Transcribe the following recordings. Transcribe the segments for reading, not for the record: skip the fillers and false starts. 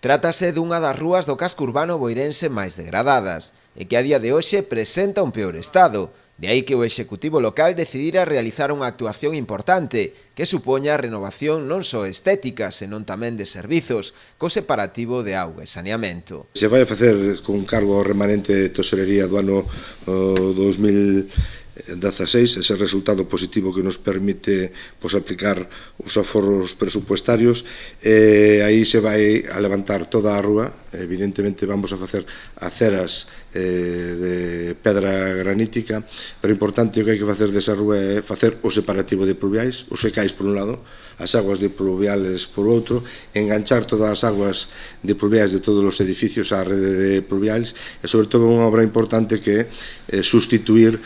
Trátase dunha das rúas do casco urbano boirense máis degradadas e que a día de hoxe presenta un peor estado. De aí que o Executivo local decidira realizar unha actuación importante que supoña a renovación non só estética, senón tamén de servizos, co separativo de auga e saneamento. Se vai a facer con cargo ao remanente de tesorería do ano 2016, ese resultado positivo que nos permite aplicar os aforros presupuestarios, aí se vai a levantar toda a rúa. Evidentemente vamos a facer aceras de pedra granítica, pero importante o que hai que facer desa rúa é facer o separativo de pluviais, os fecais por un lado, as aguas de pluviales por outro, enganchar todas as aguas de pluviais de todos os edificios á rede de pluviales e, sobre todo, unha obra importante que é sustituir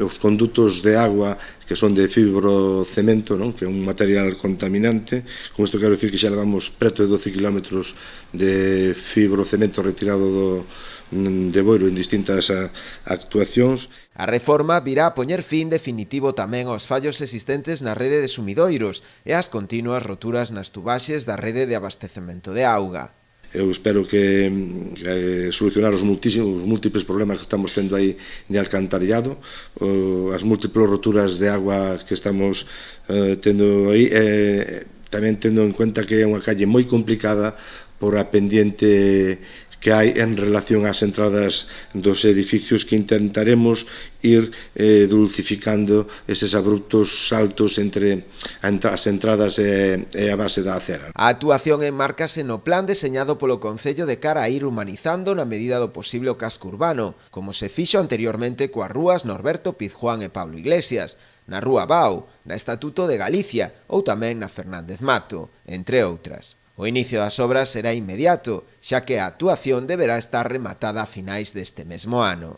os condutos de agua que son de fibrocemento, non? Que é un material contaminante. Con isto quero dicir que xa levamos preto de 12 km de fibrocemento retirado de Boiro en distintas actuacións. A reforma virá a poñer fin definitivo tamén aos fallos existentes na rede de sumidoiros e ás continuas roturas nas tubaxes da rede de abastecemento de auga. Eu espero que solucionar os múltiples problemas que estamos tendo aí de alcantarillado, as múltiples roturas de agua que estamos tendo aí, tamén tendo en cuenta que é unha calle moi complicada por a pendiente que hai en relación ás entradas dos edificios, que intentaremos ir dulcificando eses abruptos saltos entre as entradas e a base da acera. A actuación enmárcase no plan deseñado polo Concello de cara a ir humanizando na medida do posible o casco urbano, como se fixo anteriormente coas rúas Norberto Pizjuán e Pablo Iglesias, na Rúa Bao, na Estatuto de Galicia ou tamén na Fernández Mato, entre outras. O inicio das obras será inmediato, xa que a actuación deberá estar rematada a finais deste mesmo ano.